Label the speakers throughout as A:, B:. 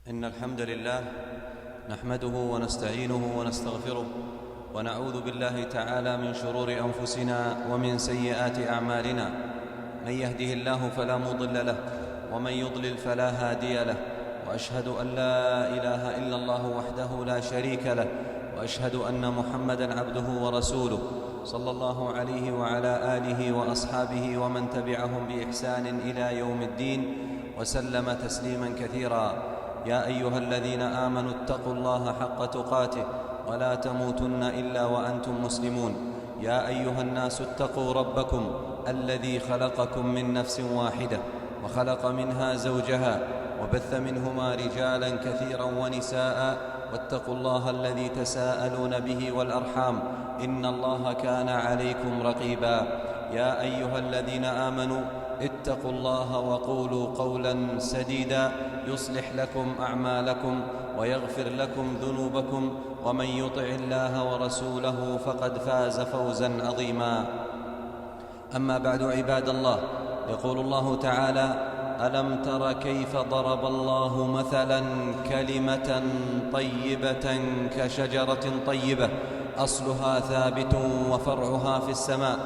A: إن الحمد لله نحمده ونستعينه ونستغفره ونعوذ بالله تعالى من شرور أنفسنا ومن سيئات أعمالنا. من يهده الله فلا مضل له ومن يضلل فلا هادي له، وأشهد أن لا إله إلا الله وحده لا شريك له، وأشهد أن محمدًا عبده ورسوله صلى الله عليه وعلى آله وأصحابه ومن تبعهم بإحسان إلى يوم الدين وسلم تسليمًا كثيرًا. يا أيها الذين آمنوا اتقوا الله حق تقاته ولا تموتن إلا وأنتم مسلمون. يا أيها الناس اتقوا ربكم الذي خلقكم من نفس واحدة وخلق منها زوجها وبث منهما رجالا كثيرا ونساء، واتقوا الله الذي تساءلون به والأرحام إن الله كان عليكم رقيبا. يا أيها الذين آمنوا اتقوا الله وقولوا قولا سديدا يصلح لكم أعمالكم ويغفر لكم ذنوبكم، ومن يطع الله ورسوله فقد فاز فوزا عظيما. أما بعد، عباد الله، يقول الله تعالى: ألم تر كيف ضرب الله مثلا كلمة طيبة كشجرة طيبة أصلها ثابت وفرعها في السماء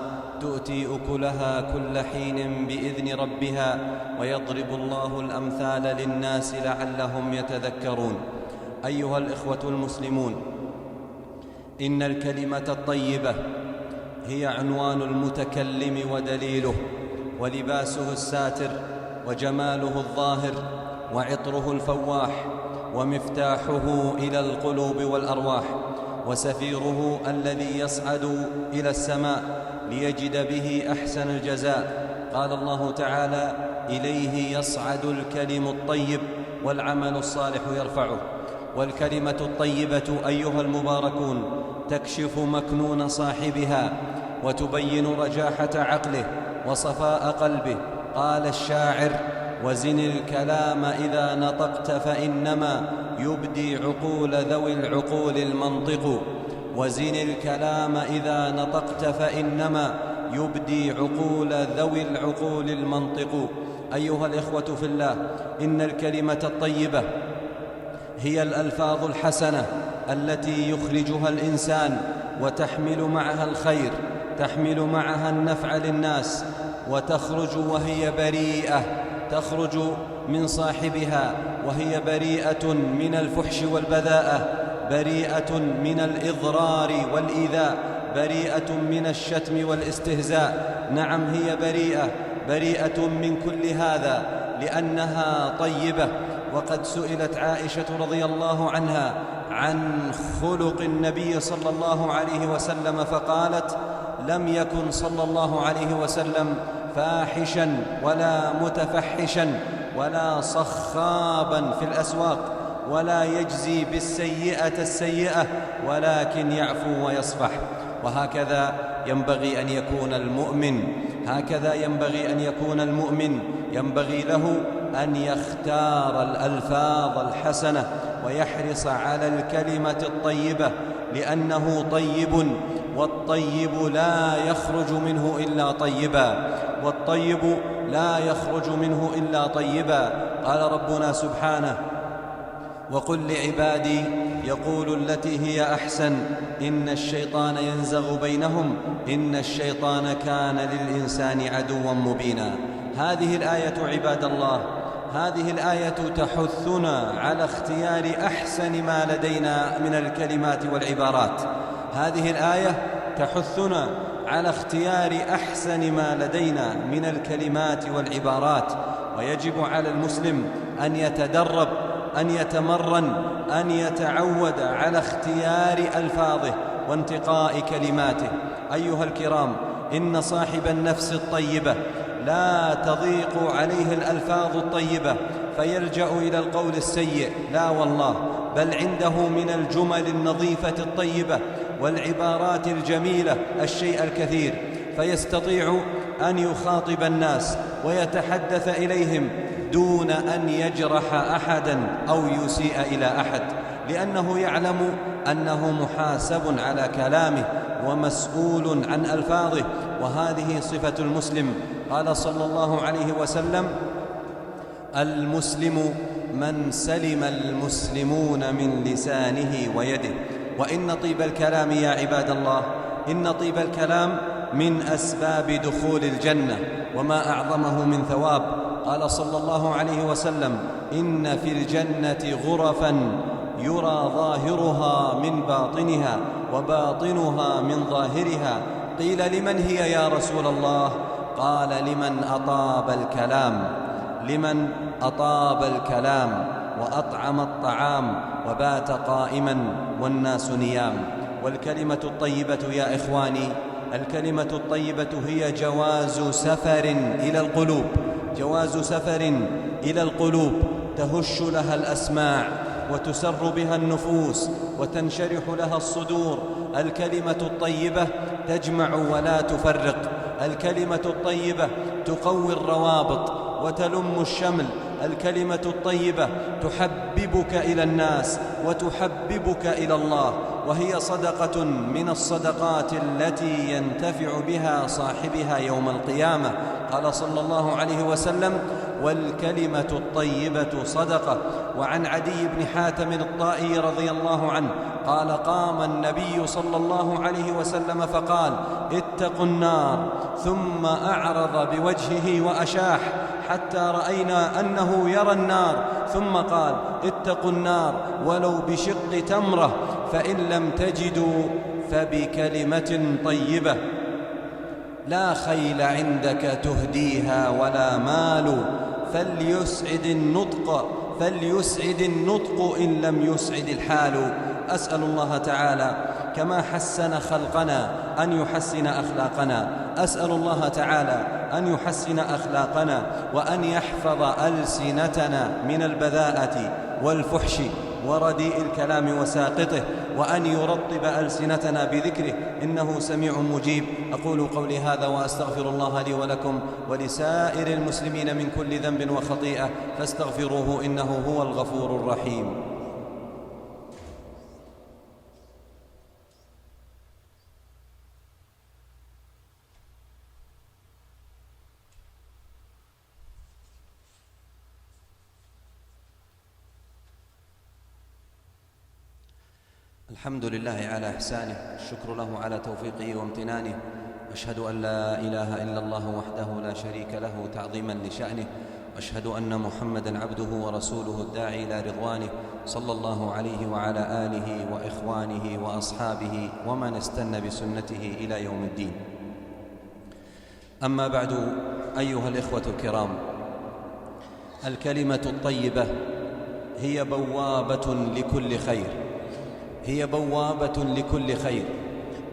A: تؤتي أكلها كل حين بإذن ربها ويضرب الله الأمثال للناس لعلهم يتذكرون. أيها الإخوة المسلمون، إن الكلمة الطيبة هي عنوان المتكلم ودليله ولباسه الساتر وجماله الظاهر وعطره الفواح ومفتاحه إلى القلوب والأرواح وسفيره الذي يصعد إلى السماء ليجد به أحسن الجزاء. قال الله تعالى: إليه يصعد الكلم الطيب والعمل الصالح يرفعه. والكلمة الطيبة أيها المباركون تكشف مكنون صاحبها وتبين رجاحة عقله وصفاء قلبه. قال الشاعر: وزن الكلام إذا نطقت فإنما يبدي عقول ذوي العقول المنطق. وزن الكلام إذا نطقت فإنما يبدي عقول ذوي العقول المنطق. أيها الإخوة في الله، إن الكلمة الطيبة هي الألفاظ الحسنة التي يخرجها الإنسان وتحمل معها الخير، تحمل معها النفع للناس، وتخرج وهي بريئة، تخرج من صاحبها وهي بريئة من الفحش والبذاءة، بريئة من الإضرار والإيذاء، بريئة من الشتم والاستهزاء. نعم، هي بريئة من كل هذا لأنها طيبة. وقد سئلت عائشة رضي الله عنها عن خلق النبي صلى الله عليه وسلم فقالت: لم يكن صلى الله عليه وسلم فاحشا ولا متفحشا ولا صخابا في الأسواق ولا يجزي بالسيئة السيئة، ولكن يعفو ويصفح. وهكذا ينبغي أن يكون المؤمن، هكذا ينبغي أن يكون المؤمن، ينبغي له أن يختار الألفاظ الحسنة ويحرص على الكلمة الطيبة، لأنه طيب، والطيب لا يخرج منه إلا طيبا، والطيب لا يخرج منه إلا طيبا. قال ربنا سبحانه: وقل لعبادي يقولوا التي هي أحسن إن الشيطان ينزغ بينهم إن الشيطان كان للإنسان عدوا مبينا. هذه الآية عباد الله، هذه الآية تحثنا على اختيار أحسن ما لدينا من الكلمات والعبارات. هذه الآية تحثنا على اختيار أحسن ما لدينا من الكلمات والعبارات. ويجب على المسلم أن يتدرب، أن يتمرن، أن يتعود على اختيار ألفاظه وانتقاء كلماته. أيها الكرام، إن صاحب النفس الطيبة لا تضيق عليه الألفاظ الطيبة فيلجأ إلى القول السيء، لا والله، بل عنده من الجمل النظيفة الطيبة والعبارات الجميلة الشيء الكثير، فيستطيع أن يخاطب الناس ويتحدث إليهم دون أن يجرح أحدا أو يسيء إلى أحد، لأنه يعلم أنه محاسب على كلامه ومسؤول عن ألفاظه. وهذه صفة المسلم. قال صلى الله عليه وسلم: المسلم من سلم المسلمون من لسانه ويده. وإن طيب الكلام يا عباد الله، إن طيب الكلام من أسباب دخول الجنة، وما أعظمه من ثواب. قال صلى الله عليه وسلم: إن في الجنة غرفا يرى ظاهرها من باطنها وباطنها من ظاهرها. قيل: لمن هي يا رسول الله؟ قال: لمن أطاب الكلام، لمن أطاب الكلام وأطعم الطعام وبات قائما والناس نيام. والكلمة الطيبة يا إخواني، الكلمة الطيبة هي جواز سفر إلى القلوب، جواز سفر إلى القلوب تهش لها الأسماع وتسر بها النفوس وتنشرح لها الصدور. الكلمة الطيبة تجمع ولا تفرق، الكلمة الطيبة تقوي الروابط وتلم الشمل، الكلمة الطيبة تحببك إلى الناس وتحببك إلى الله، وهي صدقة من الصدقات التي ينتفع بها صاحبها يوم القيامة. قال صلى الله عليه وسلم: والكلمة الطيبة صدقة. وعن عدي بن حاتم الطائي رضي الله عنه قال: قام النبي صلى الله عليه وسلم فقال: اتقوا النار، ثم أعرض بوجهه وأشاح حتى رأينا أنه يرى النار، ثم قال: اتقوا النار ولو بشق تمرة، فإن لم تجدوا فبكلمة طيبة. لا خيل عندك تهديها ولا مال، فليسعد النطق إن لم يسعد الحال. أسأل الله تعالى كما حسن خلقنا أن يحسن أخلاقنا، أسأل الله تعالى أن يحسن أخلاقنا وأن يحفظ ألسنتنا من البذاءة والفحش ورديء الكلام وساقطه، وأن يرطب ألسنتنا بذكره، إنه سميع مجيب. أقول قولي هذا وأستغفر الله لي ولكم ولسائر المسلمين من كل ذنب وخطيئة، فاستغفروه إنه هو الغفور الرحيم. الحمد لله على إحسانه، الشكر له على توفيقه وامتنانه، أشهد أن لا إله إلا الله وحده لا شريك له تعظيما لشأنه، وأشهد أن محمدًا عبده ورسوله الداعي إلى رضوانه، صلى الله عليه وعلى آله وإخوانه وأصحابه ومن استنى بسنته إلى يوم الدين. أما بعد، أيها الإخوة الكرام، الكلمة الطيبة هي بوابة لكل خير، هي بوابة لكل خير،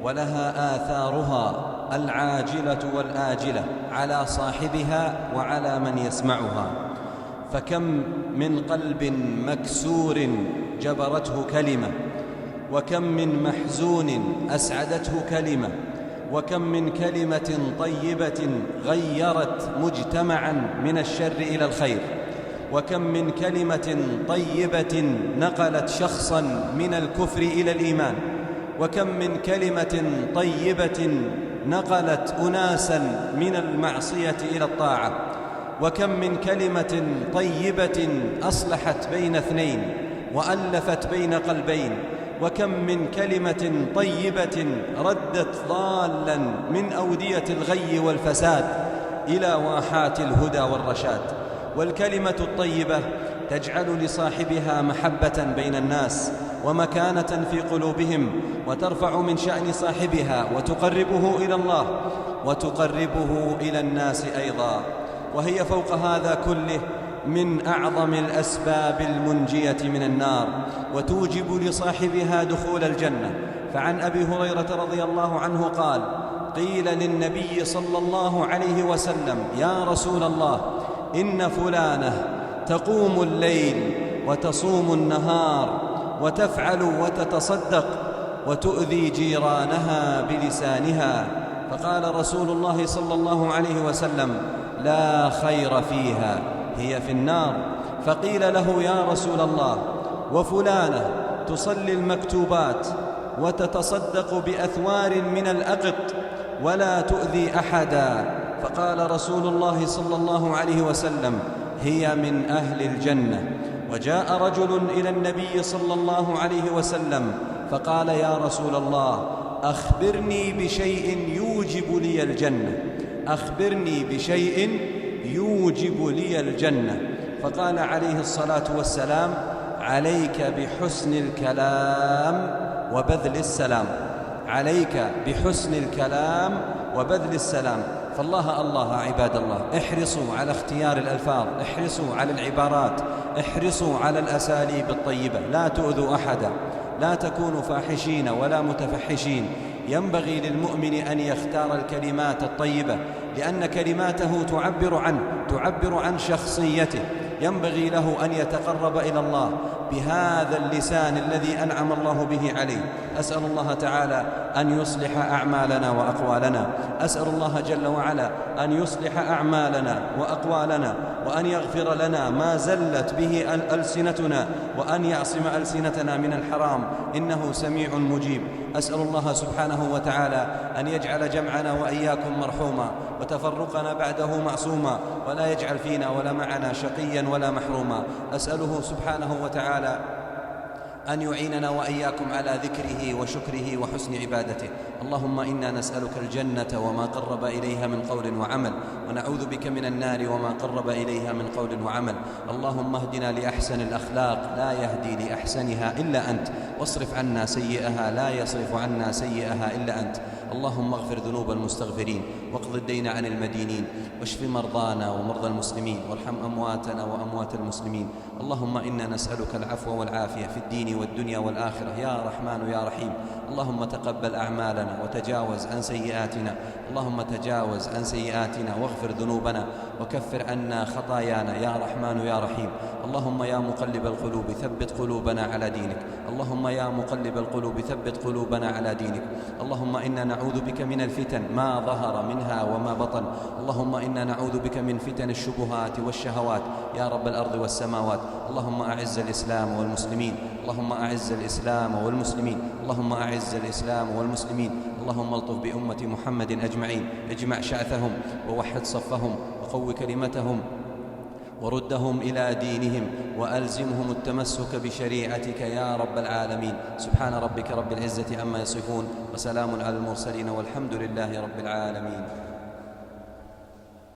A: ولها آثارها العاجلة والآجلة على صاحبها وعلى من يسمعها. فكم من قلب مكسور جبرته كلمة، وكم من محزون أسعدته كلمة، وكم من كلمة طيبة غيرت مجتمعا من الشر إلى الخير، وكم من كلمة طيبة نقلت شخصا من الكفر إلى الإيمان، وكم من كلمة طيبة نقلت أناسا من المعصية إلى الطاعة، وكم من كلمة طيبة أصلحت بين اثنين وألفت بين قلبين، وكم من كلمة طيبة ردت ضالا من أودية الغي والفساد إلى واحات الهدى والرشاد. والكلمة الطيبة تجعل لصاحبها محبة بين الناس ومكانة في قلوبهم، وترفع من شأن صاحبها وتقربه إلى الله وتقربه إلى الناس أيضا. وهي فوق هذا كله من أعظم الأسباب المنجية من النار، وتوجب لصاحبها دخول الجنة. فعن أبي هريرة رضي الله عنه قال: قيل للنبي صلى الله عليه وسلم: يا رسول الله، إن فلانة تقوم الليل وتصوم النهار وتفعل وتتصدق وتؤذي جيرانها بلسانها. فقال رسول الله صلى الله عليه وسلم: لا خير فيها، هي في النار. فقيل له: يا رسول الله، وفلانة تصلي المكتوبات وتتصدق بأثوار من الأقط ولا تؤذي أحدا. فقال رسول الله صلى الله عليه وسلم: هي من أهل الجنة. وجاء رجل إلى النبي صلى الله عليه وسلم فقال: يا رسول الله، أخبرني بشيء يوجب لي الجنة، أخبرني بشيء يوجب لي الجنة. فقال عليه الصلاة والسلام: عليك بحسن الكلام وبذل السلام، عليك بحسن الكلام وبذل السلام. فالله الله عباد الله، احرصوا على اختيار الألفاظ، احرصوا على العبارات، احرصوا على الأساليب الطيبة، لا تؤذوا أحدا، لا تكونوا فاحشين ولا متفحشين. ينبغي للمؤمن أن يختار الكلمات الطيبة، لأن كلماته تعبر عن شخصيته. ينبغي له أن يتقرب إلى الله بهذا اللسان الذي أنعم الله به عليه. أسأل الله تعالى أن يصلح أعمالنا وأقوالنا، أسأل الله جل وعلا أن يصلح أعمالنا وأقوالنا، وأن يغفر لنا ما زلت به ألسنتنا، وأن يعصم ألسنتنا من الحرام، إنه سميع مجيب. أسأل الله سبحانه وتعالى أن يجعل جمعنا وإياكم مرحوما، وتفرقنا بعده معصوما، ولا يجعل فينا ولا معنا شقيا ولا محروما. أسأله سبحانه وتعالى أن يعيننا وإياكم على ذكره وشكره وحسن عبادته. اللهم إنا نسألك الجنة وما قرب إليها من قول وعمل، ونعوذ بك من النار وما قرب إليها من قول وعمل. اللهم اهدنا لأحسن الأخلاق، لا يهدي لأحسنها إلا أنت، واصرف عنا سيئها، لا يصرف عنا سيئها إلا أنت. اللهم اغفر ذنوب المستغفرين، واقض الدين عن المدينين، واشف مرضانا ومرضى المسلمين، وارحم أمواتنا وأموات المسلمين. اللهم إنا نسألك العفو والعافية في الدين والدنيا والآخرة يا رحمن يا رحيم. اللهم تقبل أعمالنا وتجاوز عن سيئاتنا، اللهم تجاوز عن سيئاتنا واغفر ذنوبنا وكفر عنا خطايانا يا رحمن يا رحيم. اللهم يا مقلب القلوب ثبت قلوبنا على دينك، اللهم يا مقلب القلوب ثبت قلوبنا على دينك. اللهم إنا نعوذ بك من الفتن ما ظهر منها وما بطن، اللهم إنا نعوذ بك من فتن الشبهات والشهوات يا رب الأرض والسماوات. اللهم أعز الإسلام والمسلمين، اللهم أعز الإسلام والمسلمين، اللهم أعز الإسلام والمسلمين. اللهم الطف بأمة محمد أجمعين، اجمع شعثهم ووحد صفهم وقو كلمتهم وردهم إلى دينهم، وألزمهم التمسك بشريعتك يا رب العالمين. سبحان ربك رب العزة عما يصفون، وسلام على المرسلين، والحمد لله رب العالمين.